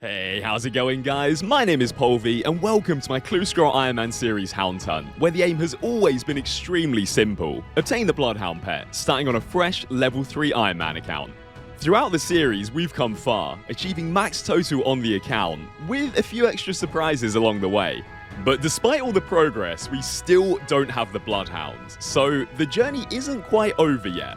Hey, how's it going, guys? My name is Polvi, and welcome to my Clue Scroll Ironman series Hound Hunt, where the aim has always been extremely simple. Obtain the bloodhound pet, starting on a fresh level 3 Ironman account. Throughout the series, we've come far, achieving max total on the account, with a few extra surprises along the way. But despite all the progress, we still don't have the bloodhound, so the journey isn't quite over yet.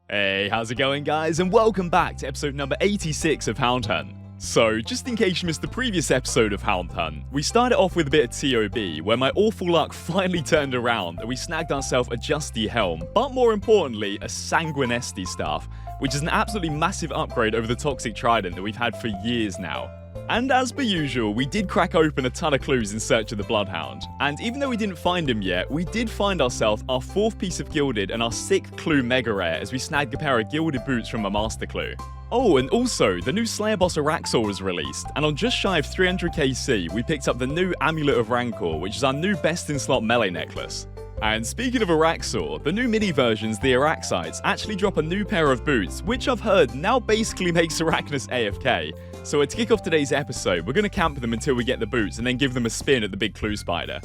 Hey, how's it going, guys? And welcome back to episode number 86 of Hound Hunt. So, just in case you missed the previous episode of Hound Hunt, we started off with a bit of TOB, where my awful luck finally turned around and we snagged ourselves a Justy helm, but more importantly, a Sanguinesti staff, which is an absolutely massive upgrade over the Toxic Trident that we've had for years now. And as per usual, we did crack open a ton of clues in search of the Bloodhound, and even though we didn't find him yet, we did find ourselves our 4th piece of Gilded and our 6th clue mega rare as we snagged a pair of Gilded boots from a master clue. Oh, and also, the new Slayer boss Araxor was released, and on just shy of 300 KC, we picked up the new Amulet of Rancor, which is our new best-in-slot melee necklace. And speaking of Araxor, the new mini versions, the Araxites, actually drop a new pair of boots, which I've heard now basically makes Sarachnis AFK. So to kick off today's episode, we're going to camp them until we get the boots and then give them a spin at the big clue spider.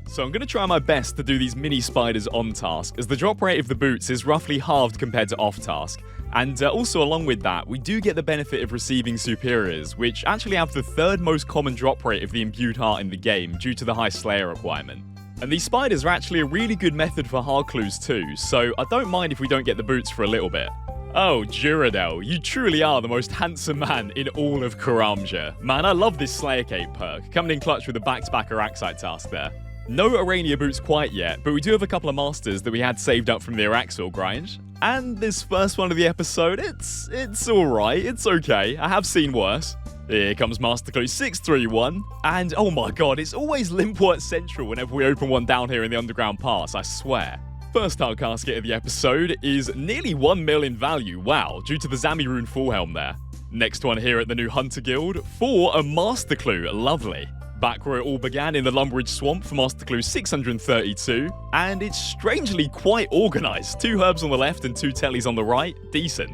So I'm going to try my best to do these mini spiders on task, as the drop rate of the boots is roughly halved compared to off task. And also along with that, we do get the benefit of receiving superiors, which actually have the 3rd most common drop rate of the imbued heart in the game due to the high Slayer requirement. And these spiders are actually a really good method for hard clues too, so I don't mind if we don't get the boots for a little bit. Oh, Duradel, you truly are the most handsome man in all of Karamja. Man, I love this Slayer Cape perk, coming in clutch with a back-to-back Araxite task there. No Arania boots quite yet, but we do have a couple of masters that we had saved up from the Araxor grind. And this first one of the episode, it's alright, it's okay, I have seen worse. Here comes Master Clue 631, and oh my god, it's always Limpwort Central whenever we open one down here in the Underground Pass, I swear. First hard casket of the episode is nearly 1 mil in value, wow, due to the Zami Rune full helm there. Next one here at the new Hunter Guild, for a Master Clue, lovely. Back where it all began in the Lumbridge Swamp for Master Clue 632, and it's strangely quite organised. 2 herbs on the left and 2 tellies on the right, decent.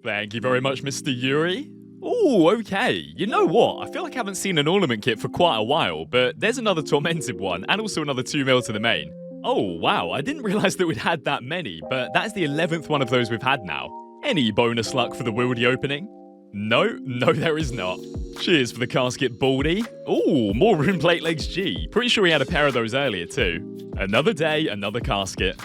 Thank you very much, Mr. Yuri. Ooh, okay. You know what? I feel like I haven't seen an ornament kit for quite a while, but there's another Tormented one, and also another 2 mil to the main. Oh, wow, I didn't realise that we'd had that many, but that's the 11th one of those we've had now. Any bonus luck for the Wildy opening? No, there is not. Cheers for the casket, Baldy. Ooh, more Rune Plate Legs G. Pretty sure we had a pair of those earlier too. Another day, another casket.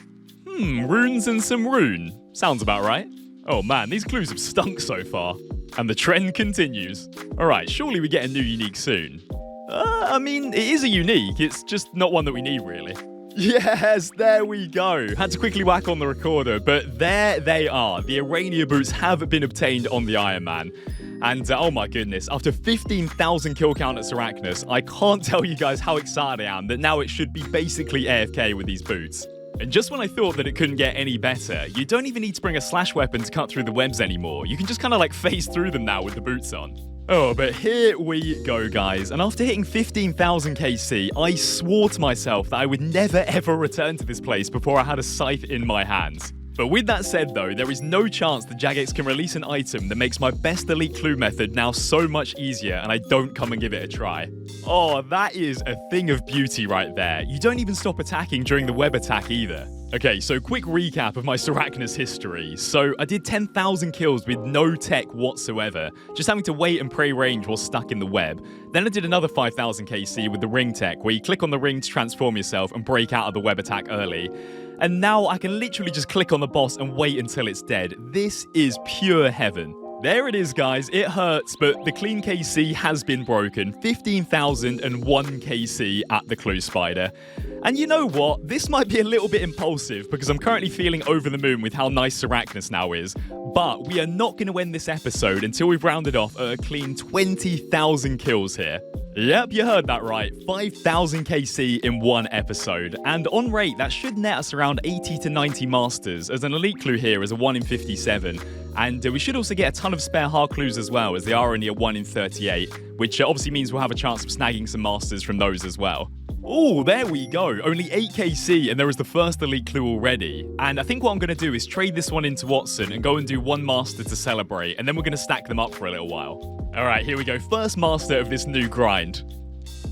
Runes and some rune. Sounds about right. Oh man, these clues have stunk so far. And the trend continues. Alright, surely we get a new unique soon. I mean, it is a unique, it's just not one that we need really. Yes, there we go. Had to quickly whack on the recorder, but there they are. The Arania boots have been obtained on the Ironman. And oh my goodness, after 15,000 kill count at Sarachnis, I can't tell you guys how excited I am that now it should be basically AFK with these boots. And just when I thought that it couldn't get any better, you don't even need to bring a slash weapon to cut through the webs anymore. You can just kind of like phase through them now with the boots on. Oh, but here we go, guys. And after hitting 15,000 KC, I swore to myself that I would never ever return to this place before I had a scythe in my hands. But with that said though, there is no chance that Jagex can release an item that makes my best elite clue method now so much easier and I don't come and give it a try. Oh, that is a thing of beauty right there. You don't even stop attacking during the web attack either. Okay, so quick recap of my Sarachnis history. So I did 10,000 kills with no tech whatsoever, just having to wait and pray range while stuck in the web. Then I did another 5,000 KC with the ring tech, where you click on the ring to transform yourself and break out of the web attack early. And now I can literally just click on the boss and wait until it's dead. This is pure heaven. There it is, guys. It hurts, but the clean KC has been broken. 15,001 KC at the Clue Spider. And you know what? This might be a little bit impulsive because I'm currently feeling over the moon with how nice Sarachnis now is. But we are not going to end this episode until we've rounded off a clean 20,000 kills here. Yep, you heard that right. 5,000 KC in one episode. And on rate, that should net us around 80 to 90 masters, as an elite clue here is a 1 in 57. And we should also get a ton of spare hard clues as well, as they are only a 1 in 38, which obviously means we'll have a chance of snagging some masters from those as well. Oh, there we go. Only 8 KC, and there is the first elite clue already. And I think what I'm going to do is trade this one into Watson and go and do one master to celebrate, and then we're going to stack them up for a little while. All right, here we go. First master of this new grind.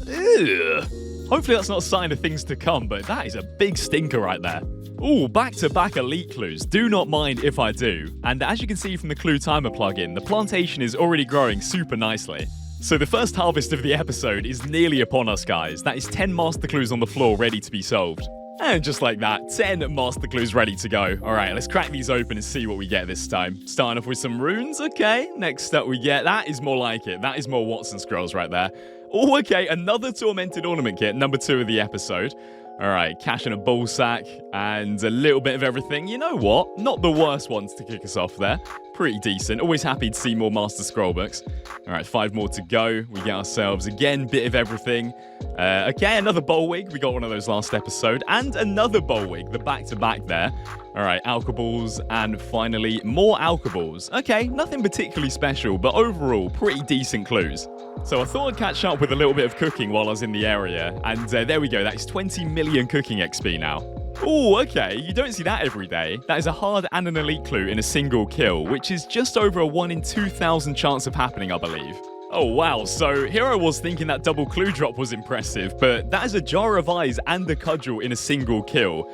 Ew. Hopefully that's not a sign of things to come, but that is a big stinker right there. Ooh, back-to-back elite clues. Do not mind if I do. And as you can see from the clue timer plugin, the plantation is already growing super nicely. So the first harvest of the episode is nearly upon us, guys. That is 10 master clues on the floor ready to be solved. And just like that, 10 master clues ready to go. All right, let's crack these open and see what we get this time. Starting off with some runes, okay. Next up we get, that is more like it. That is more Watson scrolls right there. Oh, okay, another Tormented Ornament Kit, number 2 of the episode. All right, cash in a ball sack and a little bit of everything. You know what? Not the worst ones to kick us off there. Pretty decent. Always happy to see more Master Scroll books. All right, 5 more to go. We get ourselves, again, bit of everything. Okay, another bowl wig. We got one of those last episode. And another bowl wig, the back-to-back there. All right, alcoballs, and finally, more alcoballs. Okay, nothing particularly special, but overall, pretty decent clues. So I thought I'd catch up with a little bit of cooking while I was in the area, and there we go, that is 20 million cooking XP now. Oh, okay, you don't see that every day. That is a hard and an elite clue in a single kill, which is just over a 1 in 2,000 chance of happening, I believe. Oh wow, so here I was thinking that double clue drop was impressive, but that is a jar of eyes and a cudgel in a single kill,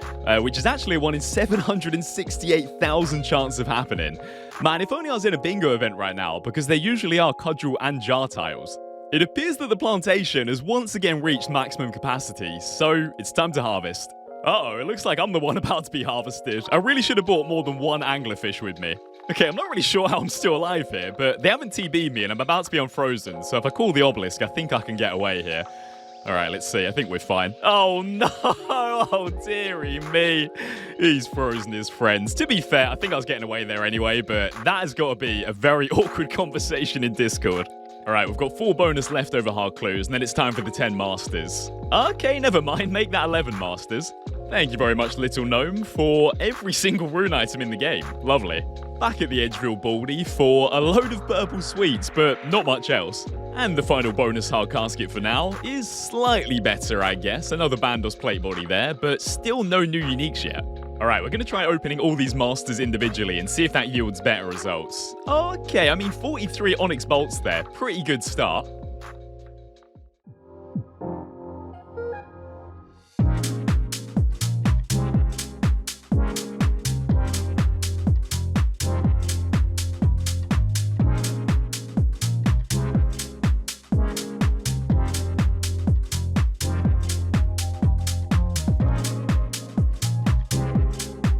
which is actually a 1 in 768,000 chance of happening. Man, if only I was in a bingo event right now, because there usually are cudgel and jar tiles. It appears that the plantation has once again reached maximum capacity, so it's time to harvest. Uh-oh, it looks like I'm the one about to be harvested. I really should have bought more than one anglerfish with me. Okay, I'm not really sure how I'm still alive here, but they haven't TB'd me and I'm about to be unfrozen, so if I call the obelisk, I think I can get away here. All right, let's see. I think we're fine. Oh, no. Oh, dearie me. He's frozen his friends. To be fair, I think I was getting away there anyway, but that has got to be a very awkward conversation in Discord. All right, we've got 4 bonus leftover hard clues, and then it's time for the 10 masters. Okay, never mind. Make that 11 masters. Thank you very much, Little Gnome, for every single rune item in the game. Lovely. Back at the Edgeville Baldy for a load of purple sweets, but not much else. And the final bonus hard casket for now is slightly better, I guess. Another Bandos plate body there, but still no new uniques yet. All right, we're going to try opening all these masters individually and see if that yields better results. Okay, I mean, 43 Onyx bolts there. Pretty good start.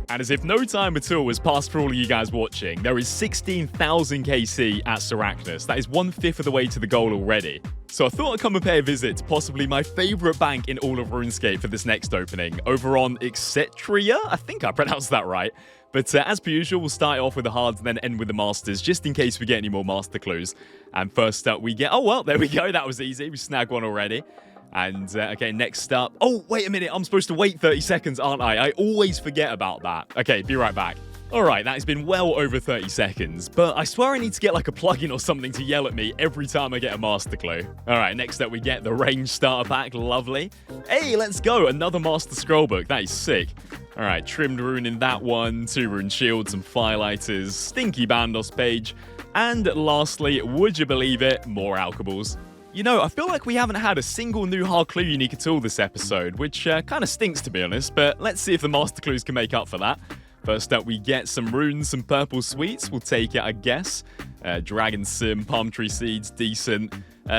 And as if no time at all has passed for all of you guys watching, there is 16,000 KC at Sarachnis. That is 1/5 of the way to the goal already. So I thought I'd come and pay a visit to possibly my favourite bank in all of RuneScape for this next opening, over on Etcetria? I think I pronounced that right. But as per usual, we'll start off with the hards and then end with the masters, just in case we get any more master clues. And first up we get... Oh, well, there we go. That was easy. We snagged one already. And, okay, next up... Oh, wait a minute. I'm supposed to wait 30 seconds, aren't I? I always forget about that. Okay, be right back. All right, that has been well over 30 seconds, but I swear I need to get like a plugin or something to yell at me every time I get a master clue. All right, next up we get the range starter pack. Lovely. Hey, let's go. Another master scroll book. That is sick. All right, trimmed rune in that one, 2 rune shields, some firelighters, stinky Bandos page, and lastly, would you believe it, more alcoballs. You know, I feel like we haven't had a single new hard clue unique at all this episode, which kind of stinks to be honest, but let's see if the master clues can make up for that. First up, we get some runes, some purple sweets. We'll take it, I guess. Dragon Sim, palm tree seeds, decent.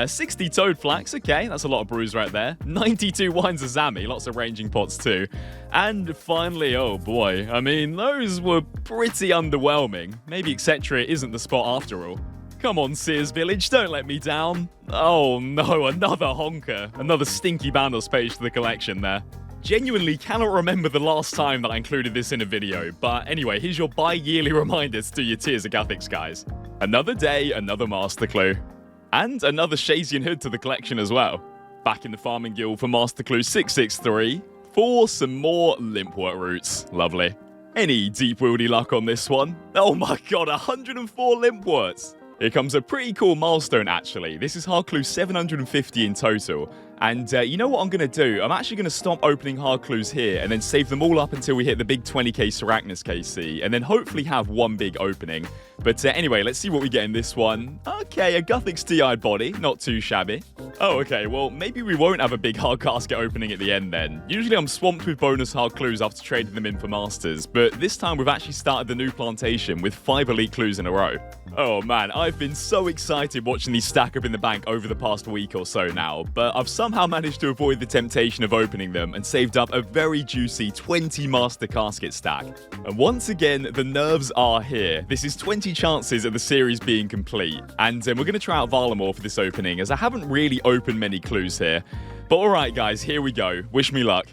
60 toad flax, okay, that's a lot of brews right there. 92 wines of Zami, lots of ranging pots too. And finally, oh boy, I mean, those were pretty underwhelming. Maybe Etcetera isn't the spot after all. Come on, Sears Village, don't let me down. Oh no, another honker. Another stinky Bandos page to the collection there. Genuinely cannot remember the last time that I included this in a video, but anyway, here's your bi-yearly reminder to do your Tears of Gathics, guys. Another day, another master clue. And another Shazian hood to the collection as well. Back in the farming guild for master clue 663 for some more limpwort roots. Lovely. Any deep wieldy luck on this one? Oh my god, 104 limpworts. Here comes a pretty cool milestone actually. This is hard clue 750 in total. And you know what I'm going to do? I'm actually going to stop opening hard clues here and then save them all up until we hit the big 20k Sarachnis KC, and then hopefully have one big opening. But anyway, let's see what we get in this one. Okay, a Guthix DI'd body, not too shabby. Oh, okay, well, maybe we won't have a big hard casket opening at the end then. Usually I'm swamped with bonus hard clues after trading them in for masters, but this time we've actually started the new plantation with 5 elite clues in a row. Oh man, I've been so excited watching these stack up in the bank over the past week or so now, but I've somehow managed to avoid the temptation of opening them and saved up a very juicy 20 master casket stack. And once again, the nerves are here. This is 20 chances of the series being complete, and we're going to try out Valamore for this opening, as I haven't really opened many clues here. But alright guys, here we go. Wish me luck.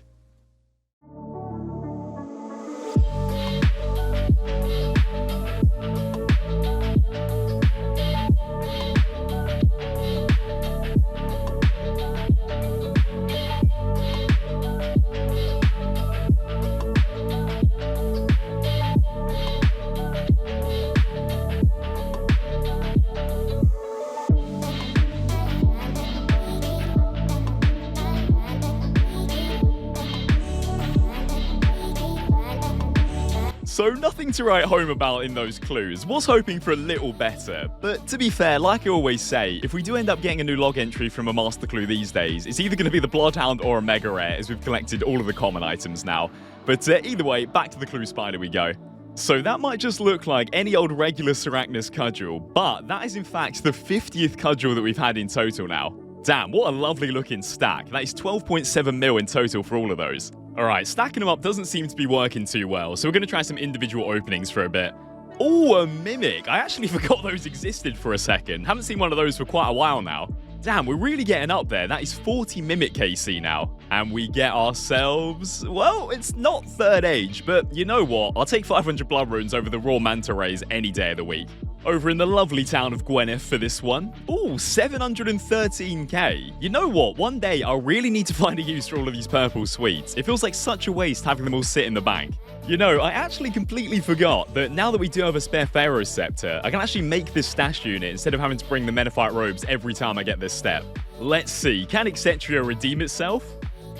So nothing to write home about in those clues. Was hoping for a little better, but to be fair, like I always say, if we do end up getting a new log entry from a master clue these days, it's either going to be the bloodhound or a mega rare, as we've collected all of the common items now. But either way, back to the clue spider we go. So that might just look like any old regular Sarachnis cudgel, but that is in fact the 50th cudgel that we've had in total now. Damn, what a lovely looking stack. That is 12.7 mil in total for all of those. Alright, stacking them up doesn't seem to be working too well, so we're going to try some individual openings for a bit. Oh, a Mimic. I actually forgot those existed for a second. Haven't seen one of those for quite a while now. Damn, we're really getting up there. That is 40 Mimic KC now. And we get ourselves... well, it's not third age, but you know what? I'll take 500 blood runes over the raw manta rays any day of the week. Over in the lovely town of Gwyneth for this one. Ooh, 713k. You know what? One day I'll really need to find a use for all of these purple sweets. It feels like such a waste having them all sit in the bank. You know, I actually completely forgot that now that we do have a spare Pharaoh's Scepter, I can actually make this stash unit instead of having to bring the Menethite robes every time I get this step. Let's see, can Exetria redeem itself?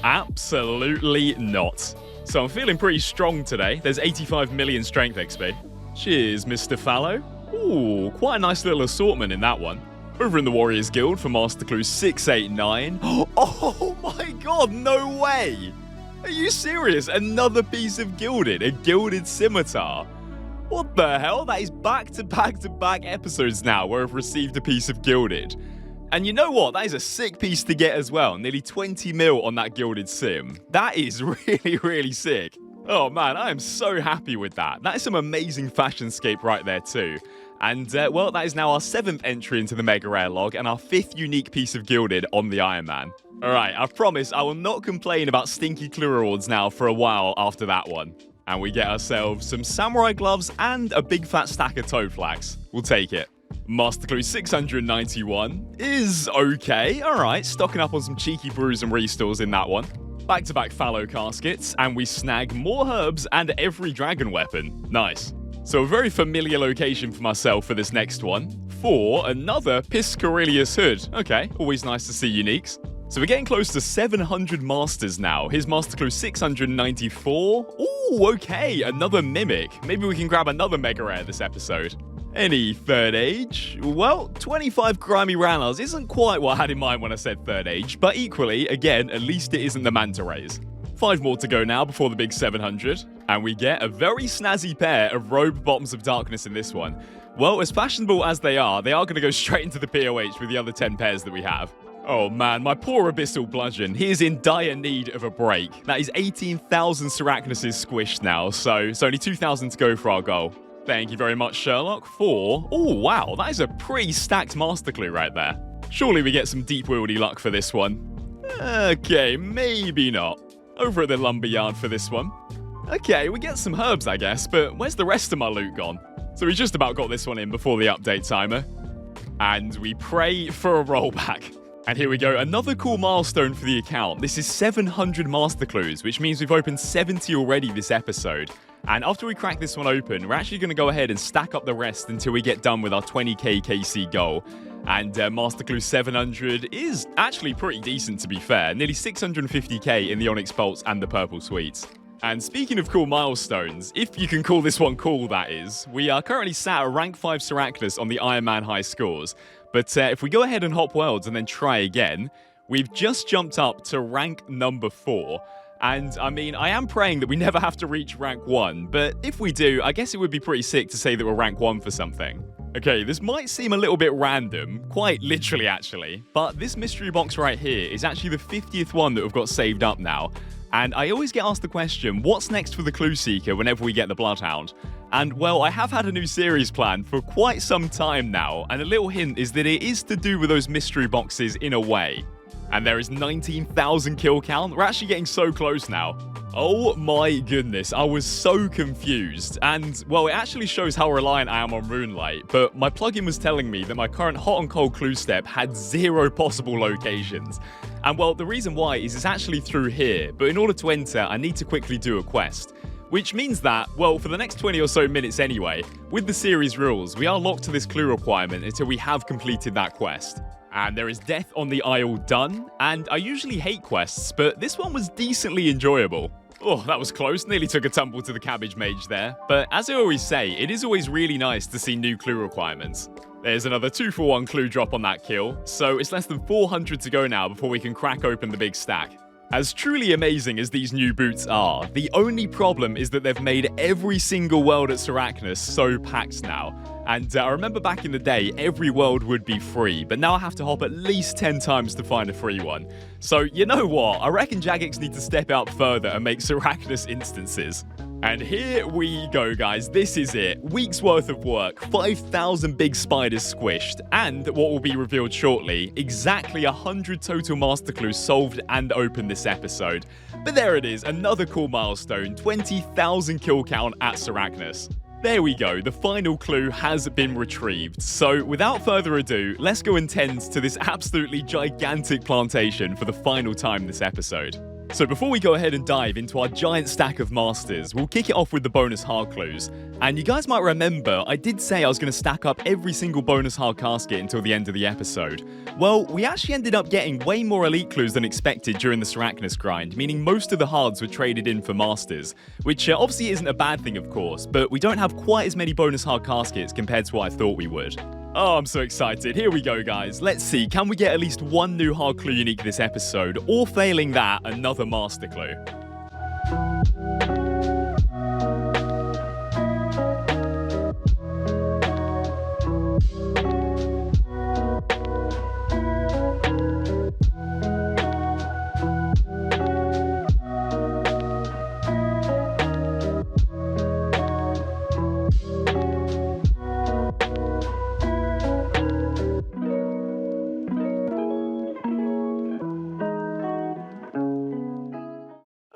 Absolutely not. So I'm feeling pretty strong today. There's 85 million strength XP. Cheers, Mr. Fallow. Ooh, quite a nice little assortment in that one. Over in the Warriors Guild for Master Clue 689. Oh my god, no way! Are you serious? Another piece of gilded, a gilded scimitar. What the hell? That is back-to-back-to-back episodes now where I've received a piece of gilded. And you know what? That is a sick piece to get as well. Nearly 20 mil on that gilded sim. That is really, really sick. Oh man, I am so happy with that. That is some amazing fashionscape right there too. And, well, that is now our 7th entry into the Mega Rare log and our 5th unique piece of gilded on the Ironman. Alright, I promise I will not complain about stinky clue rewards now for a while after that one. And we get ourselves some samurai gloves and a big fat stack of toe flax. We'll take it. Master Clue 691 is okay. Alright, stocking up on some cheeky brews and restalls in that one. Back-to-back fallow caskets, and we snag more herbs and every dragon weapon. Nice. So a very familiar location for myself for this next one. For another Piscarilius hood. Okay, always nice to see uniques. So we're getting close to 700 masters now. Here's Master Clue 694. Ooh, okay, another Mimic. Maybe we can grab another Mega Rare this episode. Any third age? Well, 25 grimy Ranars isn't quite what I had in mind when I said third age, but equally, again, at least it isn't the Manta Rays. 5 more to go now before the big 700, and we get a very snazzy pair of Robe Bottoms of Darkness in this one. Well, as fashionable as they are going to go straight into the POH with the other 10 pairs that we have. Oh man, my poor Abyssal Bludgeon. He is in dire need of a break. That is 18,000 Sarachnises squished now, so it's only 2,000 to go for our goal. Thank you very much, Sherlock, for... oh, wow, that is a pretty stacked Master Clue right there. Surely we get some deep wieldy luck for this one. Okay, maybe not. Over at the Lumberyard for this one. Okay, we get some herbs, I guess, but where's the rest of my loot gone? So we just about got this one in before the update timer. And we pray for a rollback. And here we go, another cool milestone for the account. This is 700 master clues, which means we've opened 70 already this episode. And after we crack this one open, we're actually going to go ahead and stack up the rest until we get done with our 20k KC goal. And Master Clue 700 is actually pretty decent, to be fair. Nearly 650k in the Onyx Bolts and the Purple Sweets. And speaking of cool milestones, if you can call this one cool, that is, we are currently sat at rank 5 Sarachnis on the Ironman high scores. But if we go ahead and hop worlds and then try again, we've just jumped up to rank number 4. And I mean, I am praying that we never have to reach rank 1, but if we do, I guess it would be pretty sick to say that we're rank 1 for something. Okay, this might seem a little bit random, quite literally actually, but this mystery box right here is actually the 50th one that we've got saved up now. And I always get asked the question, what's next for the Clue Seeker whenever we get the Bloodhound? And well, I have had a new series planned for quite some time now, and a little hint is that it is to do with those mystery boxes in a way. And there is 19,000 kill count. We're actually getting so close now. Oh my goodness, I was so confused. And, well, it actually shows how reliant I am on Runelight, but my plugin was telling me that my current hot and cold clue step had 0 possible locations. And, well, the reason why is it's actually through here, but in order to enter, I need to quickly do a quest. Which means that, well, for the next 20 or so minutes anyway, with the series rules, we are locked to this clue requirement until we have completed that quest. And there is Death on the Isle done, and I usually hate quests, but this one was decently enjoyable. Oh, that was close, nearly took a tumble to the cabbage mage there. But as I always say, it is always really nice to see new clue requirements. There's another 2-for-1 clue drop on that kill, so it's less than 400 to go now before we can crack open the big stack. As truly amazing as these new boots are, the only problem is that they've made every single world at Sarachnis so packed now. And I remember back in the day, every world would be free, but now I have to hop at least 10 times to find a free one. So, you know what? I reckon Jagex need to step out further and make Sarachnis instances. And here we go, guys. This is it. Weeks worth of work, 5,000 big spiders squished, and what will be revealed shortly, exactly 100 total master clues solved and opened this episode. But there it is, another cool milestone, 20,000 kill count at Sarachnis. There we go, the final clue has been retrieved. So without further ado, let's go and tend to this absolutely gigantic plantation for the final time this episode. So before we go ahead and dive into our giant stack of masters, we'll kick it off with the bonus hard clues. And you guys might remember, I did say I was going to stack up every single bonus hard casket until the end of the episode. Well, we actually ended up getting way more elite clues than expected during the Sarachnis grind, meaning most of the hards were traded in for masters, which obviously isn't a bad thing of course, but we don't have quite as many bonus hard caskets compared to what I thought we would. Oh, I'm so excited. Here we go, guys. Let's see, can we get at least one new hard clue unique this episode, or failing that, another master clue?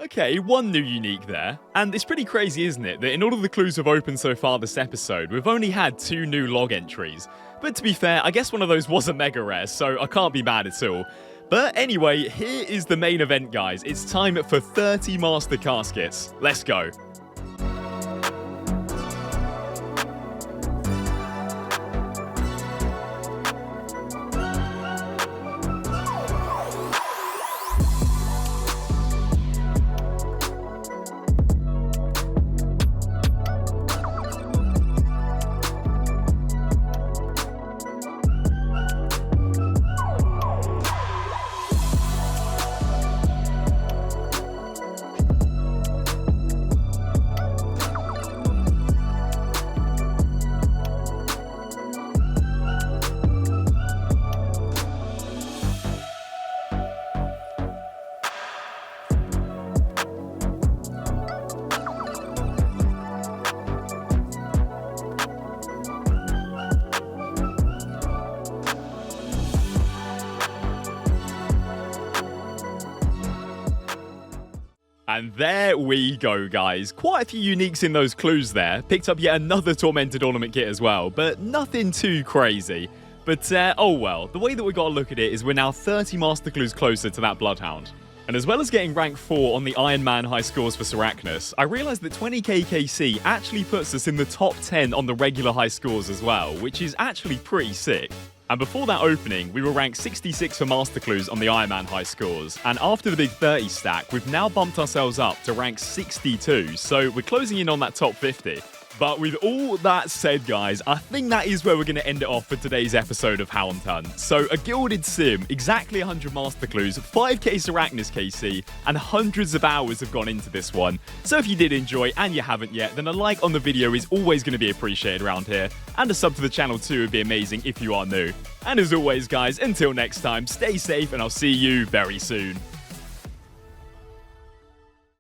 Okay, one new unique there. And it's pretty crazy, isn't it, that in all of the clues we've opened so far this episode, we've only had 2 new log entries. But to be fair, I guess one of those was a mega rare, so I can't be mad at all. But anyway, here is the main event, guys. It's time for 30 master caskets. Let's go. And there we go, guys. Quite a few uniques in those clues there. Picked up yet another Tormented Ornament kit as well, but nothing too crazy. But, oh well, the way that we gotta look at it is we're now 30 master clues closer to that bloodhound. And as well as getting rank 4 on the Ironman high scores for Sarachnis, I realised that 20k KC actually puts us in the top 10 on the regular high scores as well, which is actually pretty sick. And before that opening, we were ranked 66 for master clues on the Ironman high scores, and after the big 30 stack, we've now bumped ourselves up to rank 62, so we're closing in on that top 50. But with all that said, guys, I think that is where we're going to end it off for today's episode of Hound Hunt. So, a gilded sim, exactly 100 master clues, 5k Sarachnis KC, and hundreds of hours have gone into this one. So if you did enjoy, and you haven't yet, then a like on the video is always going to be appreciated around here, and a sub to the channel too would be amazing if you are new. And as always, guys, until next time, stay safe, and I'll see you very soon.